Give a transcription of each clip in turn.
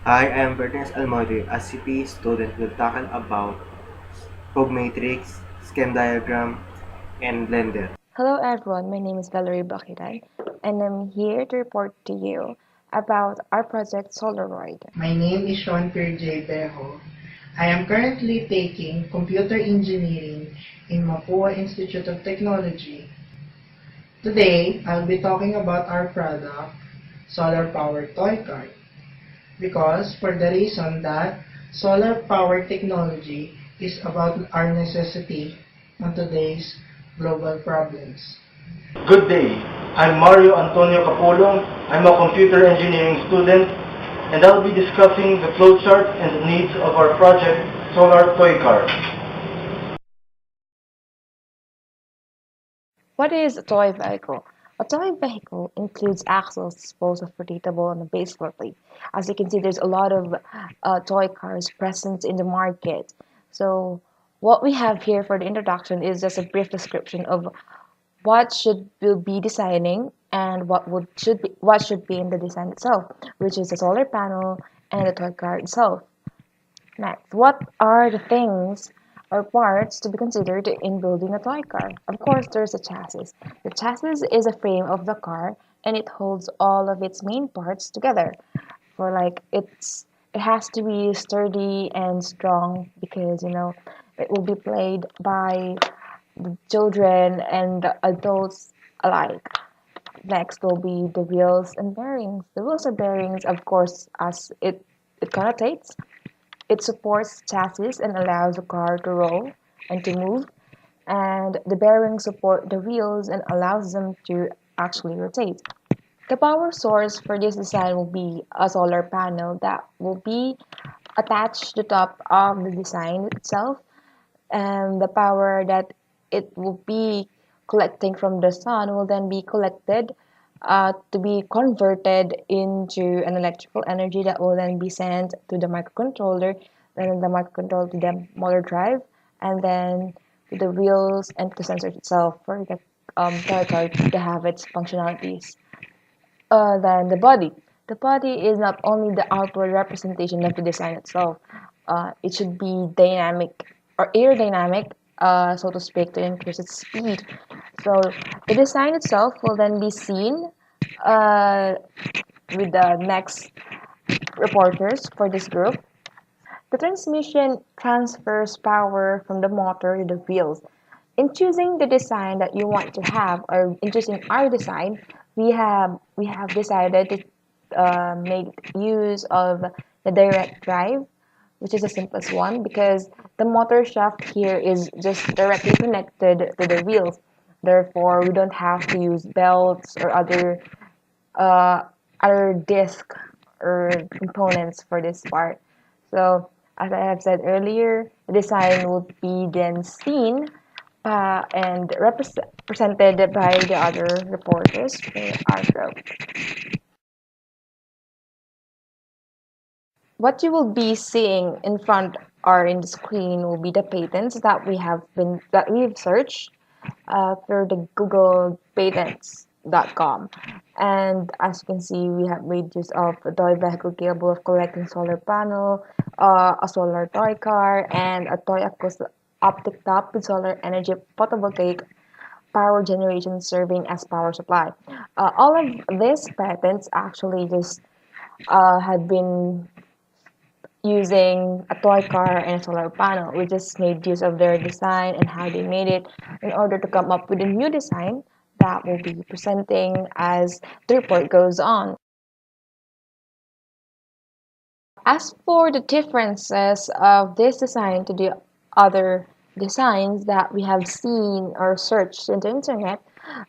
I am Bernice Almodo, a CP student will tackle about fog matrix, scheme diagram, and blender. Hello everyone, my name is Valerie Bakiran and I'm here to report to you about our project Solaroid. My name is Sean J. Bejo. I am currently taking computer engineering in Mapua Institute of Technology. Today, I'll be talking about our product, solar powered toy cart, because for the reason that solar powered technology is about our necessity on today's global problems. Good day. I'm Mario Antonio Capulong. I'm a computer engineering student, and I'll be discussing the flowchart and the needs of our project, Solar Toy Car. What is a toy vehicle? A toy vehicle includes axles disposed of rotatable on a base plate. As you can see, there's a lot of toy cars present in the market. So what we have here for the introduction is just a brief description of what should we be designing and what should be in the design itself, which is the solar panel and the toy car itself. Next, what are the things or parts to be considered in building a toy car? Of course, there's a chassis. The chassis is a frame of the car and it holds all of its main parts together. For like it has to be sturdy and strong because it will be played by the children and the adults alike. Next will be the wheels and bearings. The wheels and bearings, of course, as it connotates, it supports chassis and allows the car to roll and to move, and the bearings support the wheels and allows them to actually rotate. The power source for this design will be a solar panel that will be attached to the top of the design itself, and the power that it will be collecting from the sun will then be collected to be converted into an electrical energy that will then be sent to the microcontroller, then the microcontroller to the motor drive, and then to the wheels and to the sensor itself for the toy car to have its functionalities. Then the body. The body is not only the outward representation of the design itself. It should be dynamic or aerodynamic, so to speak, to increase its speed. So the design itself will then be seen uh, with the next reporters for this group. The transmission transfers power from the motor to the wheels. In choosing the design that you want to have, or in choosing our design, we have decided to make use of the direct drive, which is the simplest one because the motor shaft here is just directly connected to the wheels. Therefore, we don't have to use belts or uh, other disc or components for this part. So, as I have said earlier, the design will be then seen and represented by the other reporters for our group. What you will be seeing in front or in the screen will be the patents that we've searched through the Google patents.com. And as you can see, we have made use of a toy vehicle capable of collecting solar panel, a solar toy car, and a toy acoustic optic top with solar energy photovoltaic power generation serving as power supply. All of these patents actually just had been using a toy car and a solar panel. We just made use of their design and how they made it in order to come up with a new design that will be presenting as the report goes on. As for the differences of this design to the other designs that we have seen or searched in the internet,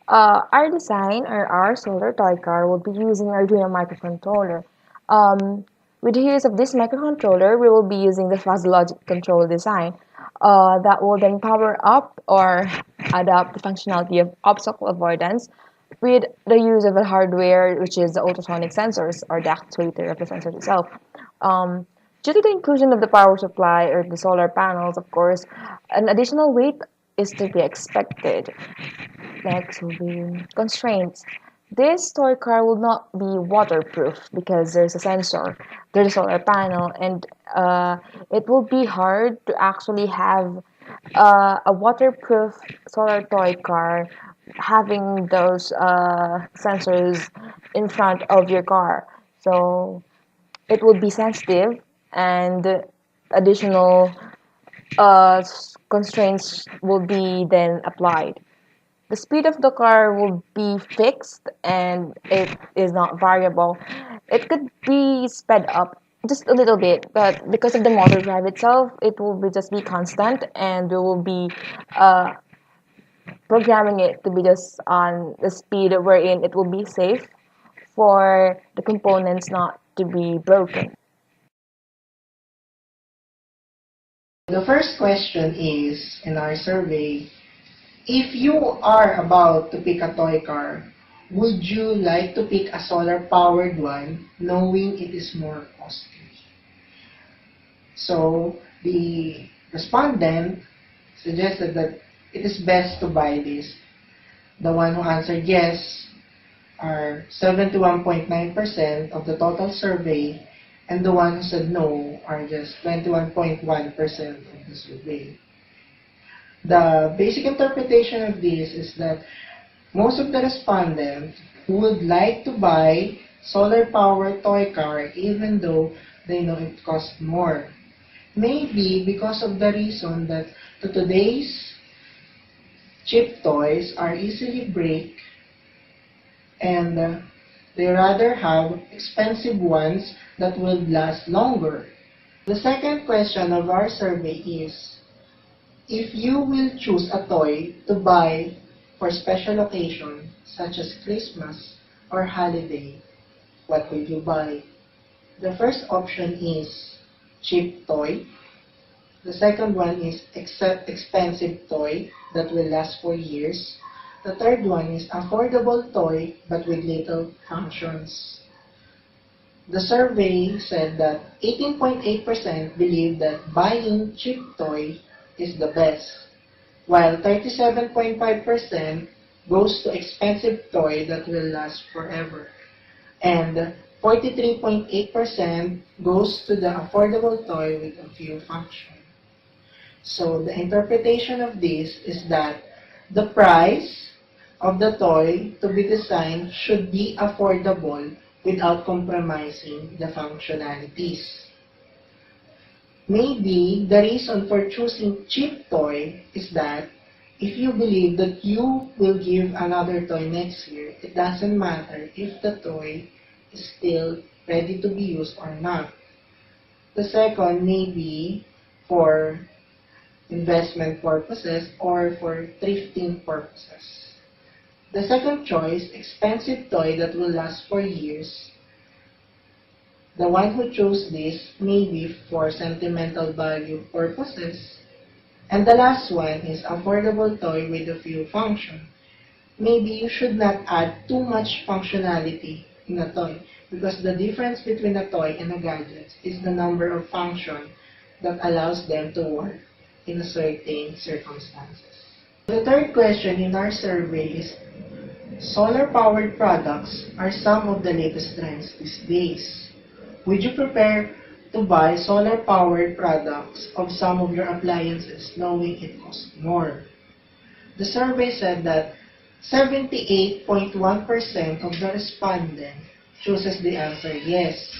our design or our solar toy car will be using Arduino microcontroller. Um, with the use of this microcontroller, we will be using the fuzzy logic control design that will then power up or adapt the functionality of obstacle avoidance with the use of a hardware, which is the ultrasonic sensors or the actuator of the sensor itself. Um, Due to the inclusion of the power supply or the solar panels, of course, an additional weight is to be expected. Next will be constraints. This toy car will not be waterproof because there's a sensor, there's a solar panel, and it will be hard to actually have a waterproof solar toy car having those sensors in front of your car. So it would be sensitive and additional constraints will be then applied. The speed of the car will be fixed and it is not variable. It could be sped up just a little bit, but because of the motor drive itself, it will be just be constant and we will be uh, programming it to be just on the speed wherein it will be safe for the components not to be broken. The first question is, in our survey, if you are about to pick a toy car, would you like to pick a solar-powered one knowing it is more costly? So, the respondent suggested that it is best to buy this. The one who answered yes are 71.9% of the total survey, and the one who said no are just 21.1% of the survey. The basic interpretation of this is that most of the respondents would like to buy solar-powered toy car even though they know it costs more. Maybe because of the reason that today's cheap toys are easily break and they rather have expensive ones that will last longer. The second question of our survey is, if you will choose a toy to buy for special occasion such as Christmas or holiday, what will you buy? The first option is cheap toy. The second one is expensive toy that will last for years. The third one is affordable toy but with little functions. The survey said that 18.8% believe that buying cheap toy is the best, while 37.5% goes to expensive toy that will last forever, and 43.8% goes to the affordable toy with a few functions. So the interpretation of this is that the price of the toy to be designed should be affordable without compromising the functionalities. Maybe the reason for choosing cheap toy is that if you believe that you will give another toy next year, it doesn't matter if the toy is still ready to be used or not. The second may be for investment purposes or for thrifting purposes. The second choice, expensive toy that will last for years. The one who chose this may be for sentimental value purposes. And the last one is affordable toy with a few functions. Maybe you should not add too much functionality in a toy because the difference between a toy and a gadget is the number of functions that allows them to work in a certain circumstances. The third question in our survey is, solar-powered products are some of the latest trends these days. Would you prepare to buy solar-powered products of some of your appliances knowing it costs more? The survey said that 78.1% of the respondents chooses the answer yes.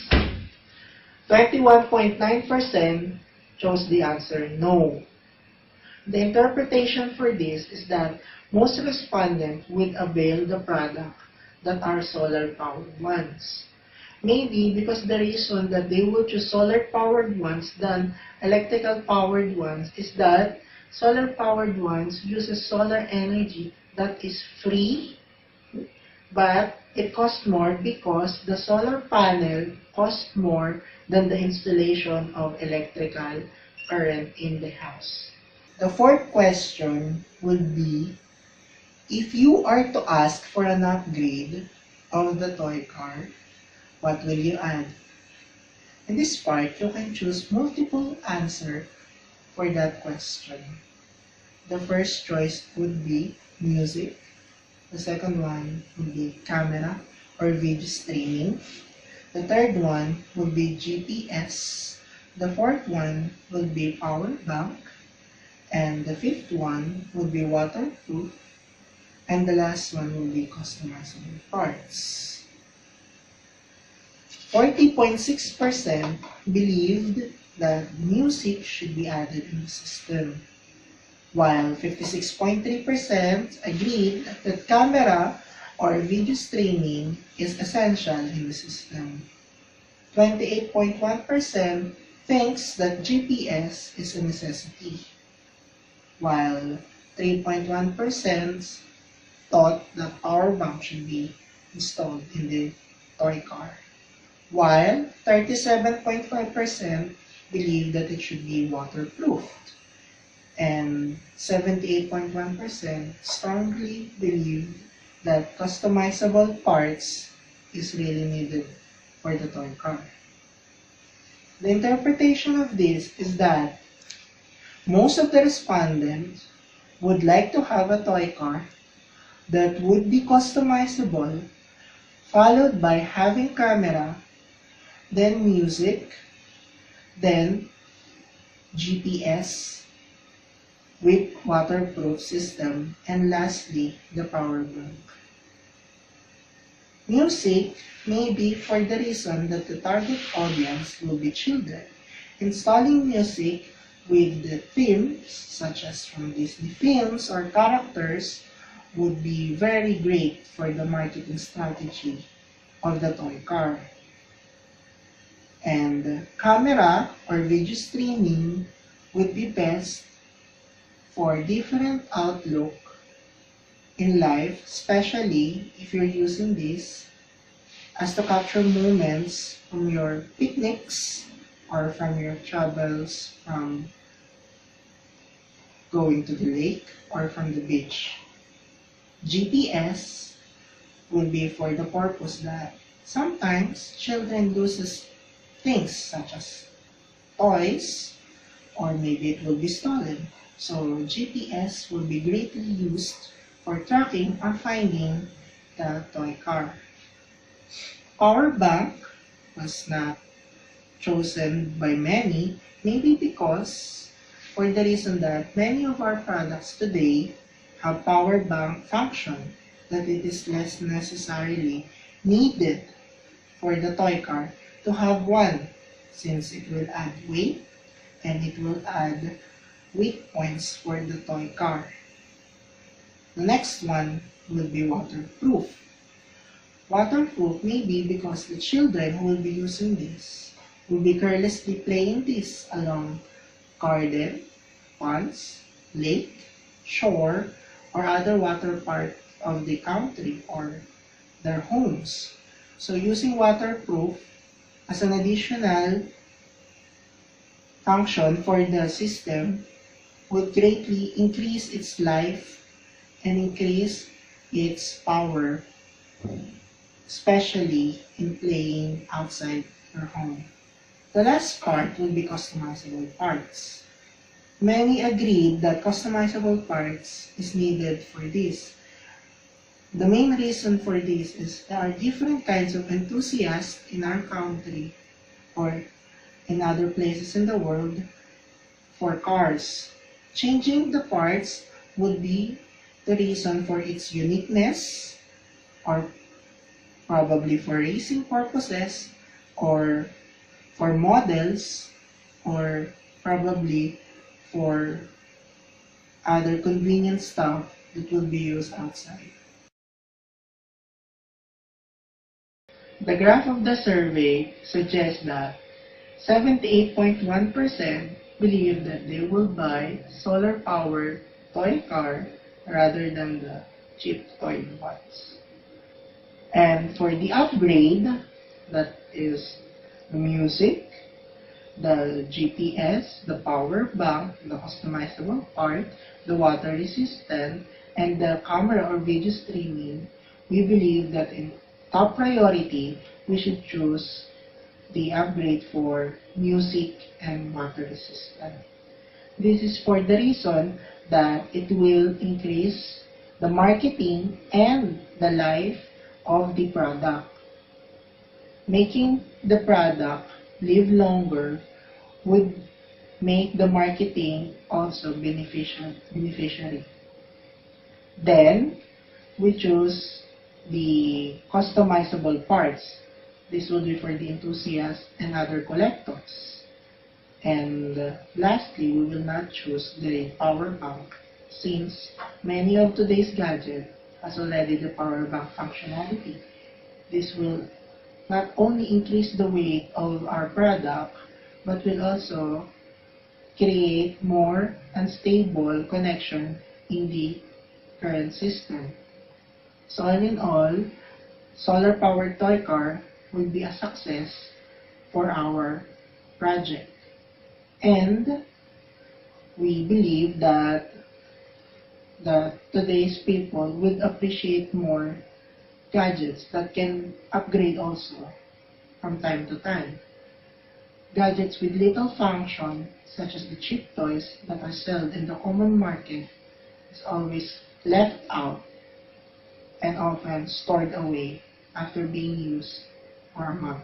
21.9% chose the answer no. The interpretation for this is that most respondents would avail the product that are solar-powered ones. Maybe because the reason that they will choose solar-powered ones than electrical-powered ones is that solar-powered ones uses solar energy that is free, but it costs more because the solar panel costs more than the installation of electrical current in the house. The fourth question would be, if you are to ask for an upgrade of the toy car, what will you add? In this part, you can choose multiple answers for that question. The first choice would be music. The second one would be camera or video streaming. The third one would be GPS. The fourth one would be power bank. And the fifth one would be waterproof. And the last one will be customizable parts. 40.6% believed that music should be added in the system, while 56.3% agreed that camera or video streaming is essential in the system. 28.1% thinks that GPS is a necessity, while 3.1% thought that power bank should be installed in the toy car, while 37.5% believe that it should be waterproofed, and 78.1% strongly believe that customizable parts is really needed for the toy car. The interpretation of this is that most of the respondents would like to have a toy car that would be customizable, followed by having camera, then music, then GPS with waterproof system, and lastly, the power bank. Music may be for the reason that the target audience will be children. Installing music with the themes, such as from Disney films or characters, would be very great for the marketing strategy of the toy car. And camera or video streaming would be best for different outlook in life, especially if you're using this as to capture moments from your picnics or from your travels from going to the lake or from the beach. GPS will be for the purpose that sometimes children loses things such as toys, or maybe it will be stolen. So GPS will be greatly used for tracking or finding the toy car. Power bank was not chosen by many, maybe because for the reason that many of our products today have power bank function, that it is less necessarily needed for the toy car to have one, since it will add weight and it will add weight points for the toy car. The next one will be waterproof. Waterproof may be because the children who will be using this will be carelessly playing this along garden, ponds, lake, shore, or other water part of the country or their homes. So using waterproof as an additional function for the system would greatly increase its life and increase its power, especially in playing outside your home. The last part will be customizable parts. Many agreed that customizable parts is needed for this. The main reason for this is there are different kinds of enthusiasts in our country or in other places in the world for cars. Changing the parts would be the reason for its uniqueness, or probably for racing purposes, or for models, or probably for other convenient stuff that will be used outside. The graph of the survey suggests that 78.1% believe that they will buy solar-powered toy car rather than the cheap toy ones. And for the upgrade, that is the music, the GPS, the power bank, the customizable part, the water resistant, and the camera or video streaming, we believe that in top priority, we should choose the upgrade for music and water resistant. This is for the reason that it will increase the marketing, and the life of the product. Making the product live longer would make the marketing also beneficiary. Then, we choose the customizable parts. This will be for the enthusiasts and other collectors. And lastly, we will not choose the power bank since many of today's gadgets has already the power bank functionality. This will not only increase the weight of our product, but will also create more unstable connection in the current system. So all in all, solar-powered toy car will be a success for our project. And we believe that today's people will appreciate more gadgets that can upgrade also from time to time. Gadgets with little function, such as the cheap toys that are sold in the common market, is always left out and often stored away after being used for a month.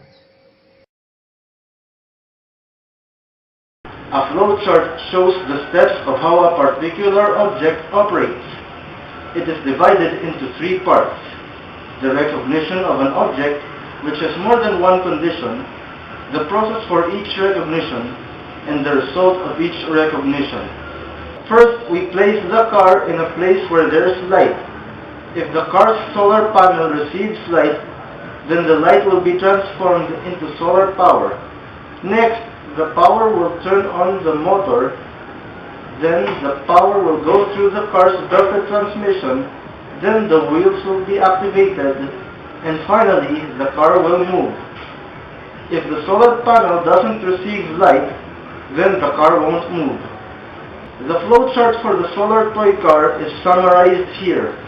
A flowchart shows the steps of how a particular object operates. It is divided into three parts: the recognition of an object, which has more than one condition, the process for each recognition, and the result of each recognition. First, we place the car in a place where there is light. If the car's solar panel receives light, then the light will be transformed into solar power. Next, the power will turn on the motor, then the power will go through the car's belted transmission, then the wheels will be activated, and finally the car will move. If the solar panel doesn't receive light, then the car won't move. The flowchart for the solar toy car is summarized here.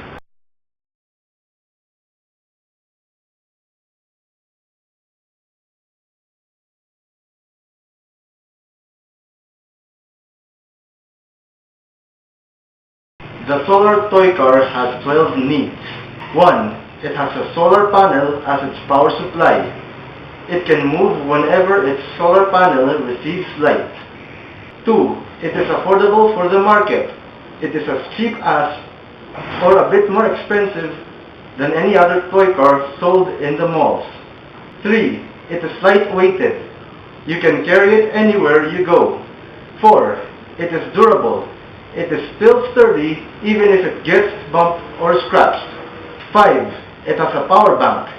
The solar toy car has 12 needs. 1. It has a solar panel as its power supply. It can move whenever its solar panel receives light. 2. It is affordable for the market. It is as cheap as, or a bit more expensive than any other toy car sold in the malls. 3. It is light-weighted. You can carry it anywhere you go. 4. It is durable. It is still sturdy even if it gets bumped or scratched. 5. It has a power bank.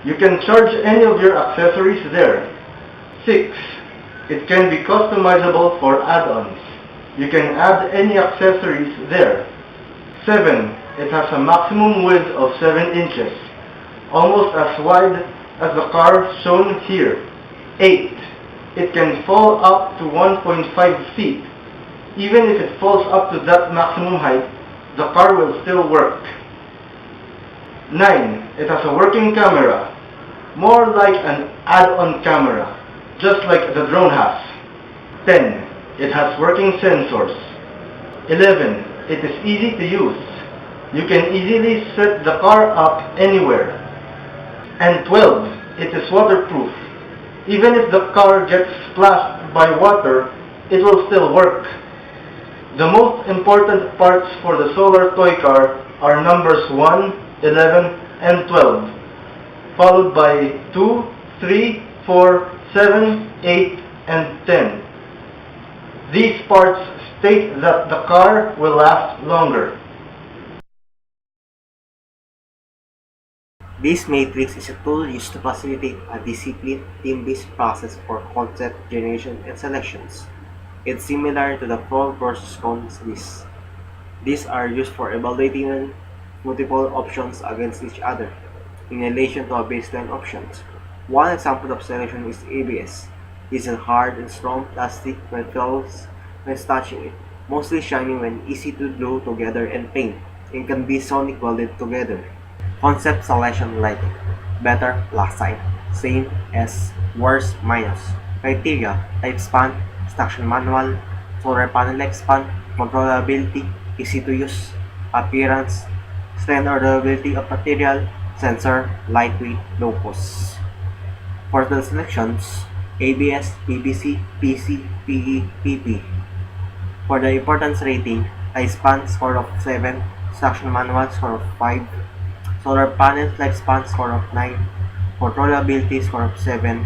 You can charge any of your accessories there. 6. It can be customizable for add-ons. You can add any accessories there. 7. It has a maximum width of 7 inches, almost as wide as the car shown here. 8. It can fall up to 1.5 feet. Even if it falls up to that maximum height, the car will still work. 9. It has a working camera, more like an add-on camera, just like the drone has. 10. It has working sensors. 11. It is easy to use. You can easily set the car up anywhere. And 12. It is waterproof. Even if the car gets splashed by water, it will still work. The most important parts for the solar toy car are numbers 1, 11, and 12, followed by 2, 3, 4, 7, 8, and 10. These parts state that the car will last longer. This matrix is a tool used to facilitate a disciplined, team-based process for concept generation and selections. It's similar to the pros versus cons list. These are used for evaluating multiple options against each other, in relation to a baseline options. One example of selection is ABS. This is hard and strong plastic metals when touching it, mostly shiny when easy to glue together and paint, and can be sonic welded together. Concept selection lighting. Better plus sign. Same as worse minus. Criteria. Lifespan. Instruction manual. Solar panel lifespan. Controllability. Easy to use. Appearance. strength or durability of material, sensor, lightweight, low cost. For the selections, ABS, PBC, PC, PE, PP. For the importance rating, lifespan score of 7, instruction manual score of 5, solar panel lifespan score of 9, controllability score of 7,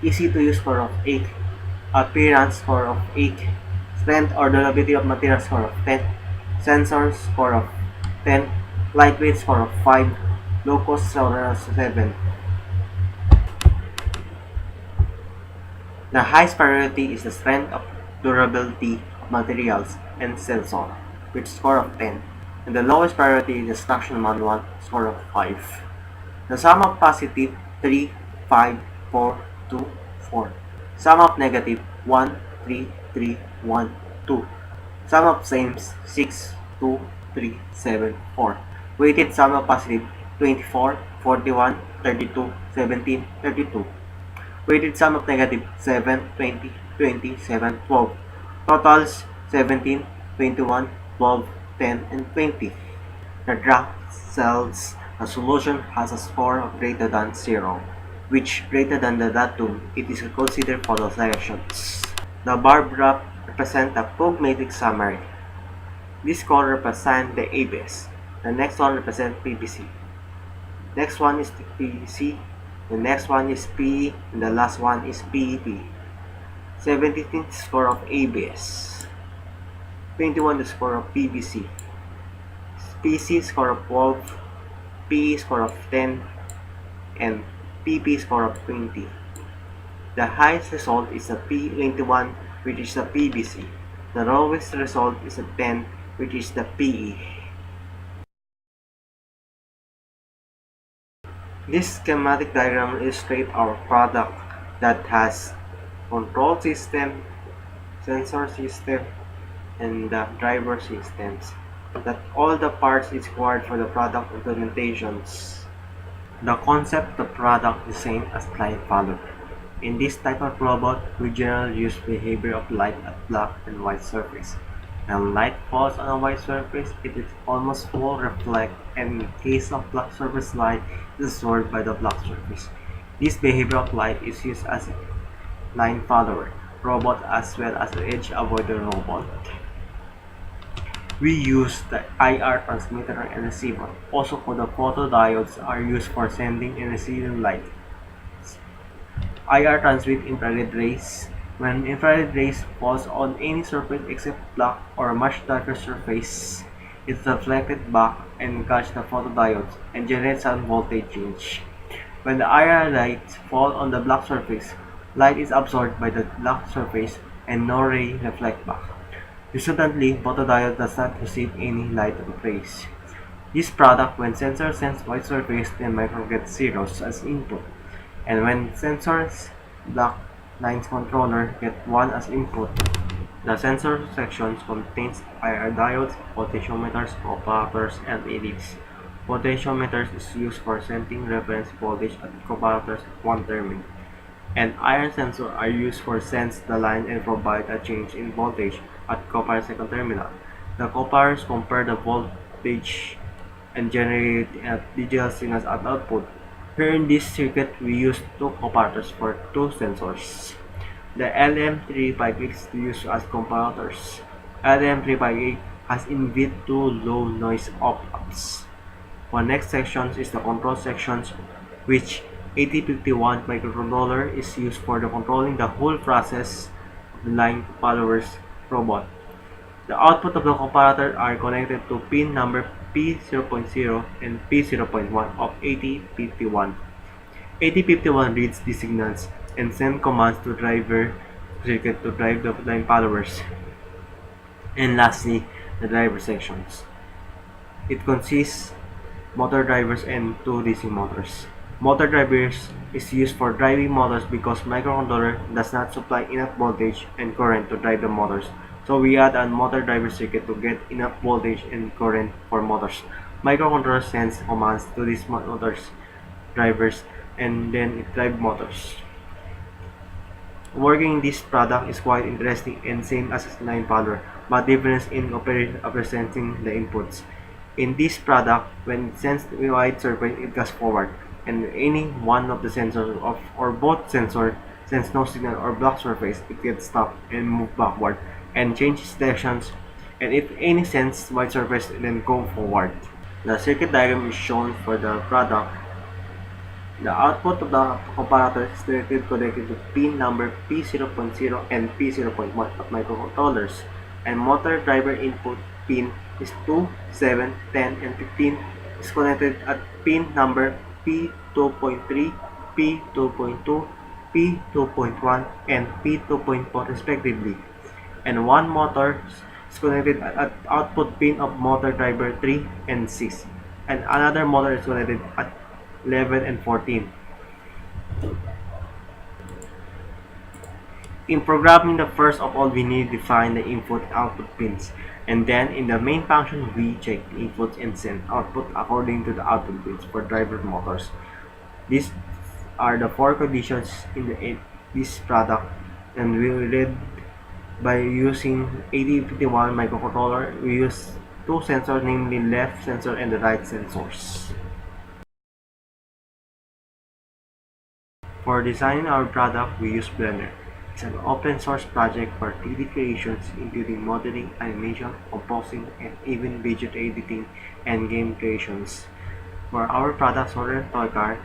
easy to use score of 8, appearance score of 8, strength or durability of material score of 10, sensors score of 10, lightweight score of 5, low cost score of 7. The highest priority is the strength of durability of materials and sensor, with score of 10, and the lowest priority is the instruction manual, score of 5. The sum of positive 3, 5, 4, 2, 4. Sum of negative 1, 3, 3, 1, 2. Sum of sames 6, 2, 3, 7, 4. Weighted sum of positive 24, 41, 32, 17, 32. Weighted sum of negative 7, 20, 20, 7, 12. Totals 17, 21, 12, 10, and 20. The graph tells a solution has a score of greater than 0, which greater than the datum it is considered for the selections. The bar graph represents a pragmatic summary. This score represents the ABS. The next one represents PBC. Next one is the PBC. The next one is PE, and the last one is PEP. 17 score of ABS. 21 the score of PBC. PC score of 12, PE score of 10, and PP score of 20. The highest result is a P21, which is the PBC. The lowest result is a 10, which is the PE. This schematic diagram illustrates our product that has control system, sensor system, and the driver systems. That all the parts is required for the product implementations. The concept of the product is the same as line follower. In this type of robot, we generally use behavior of light at black and white surface. When light falls on a white surface, it is almost full reflect, and in case of black surface light, it is absorbed by the black surface. This behavior of light is used as a line follower robot as well as an edge avoider robot. We use the IR transmitter and receiver. Also, the photodiodes are used for sending and receiving light. IR transmits infrared rays. When infrared rays falls on any surface except black or much darker surface, it is reflected back and catch the photodiodes and generates some voltage change. When the IR lights fall on the black surface, light is absorbed by the black surface and no ray reflect back. Resultantly, photodiode does not receive any light rays. This product, when sensor sends white surface, then micro gets zeros as input, and when sensors black lines controller get 1 as input. The sensor sections contains IR diodes, potentiometers, comparators, and LEDs. Potentiometers is used for sending reference voltage at comparators at one terminal, and iron sensors are used for sense the line and provide a change in voltage at comparator second terminal. The comparators compare the voltage and generate digital signals at output. Here in this circuit, we use two comparators for two sensors. The LM358 is used as comparators. LM358 has inbuilt two low noise op-amps. For next sections is the control sections, which 8051 microcontroller is used for the controlling the whole process of the line followers robot. The output of the comparator are connected to pin number P0.0 and P0.1 of 8051. 8051 reads the signals and sends commands to driver circuit to drive the line followers. And lastly, the driver sections. It consists motor drivers and two DC motors. Motor drivers is used for driving motors because microcontroller does not supply enough voltage and current to drive the motors. So we add a motor driver circuit to get enough voltage and current for motors. Microcontroller sends commands to these motors drivers and then it drives motors. Working this product is quite interesting and same as line follower, but difference in representing the inputs. In this product, when it sends the wide surface, it goes forward, and any one of the sensors or both sensor sends no signal or block surface, it gets stopped and move backward and changes directions, and if any sends wide surface, then go forward. The circuit diagram is shown for the product. The output of the comparator is directly connected to pin number P0.0 and P0.1 of microcontrollers, and motor driver input pin is 2, 7, 10, and 15 is connected at pin number P2.3, P2.2, P2.1, and P2.4 respectively, and one motor is connected at output pin of motor driver 3 and 6, and another motor is connected at 11 and 14. In programming, the first of all, we need to define the input output pins, and then in the main function we check the inputs and send output according to the output pins for driver motors. These are the four conditions in this product, and we read by using 8051 microcontroller. We use two sensors, namely left sensor and the right sensors. For designing our product, we use Blender. It's an open source project for 3D creations, including modeling, animation, composing, and even video editing and game creations. For our product, Solar Toy Car,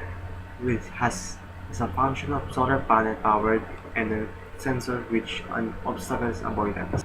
which has a function of solar panel powered and a sensor which on obstacles avoidance.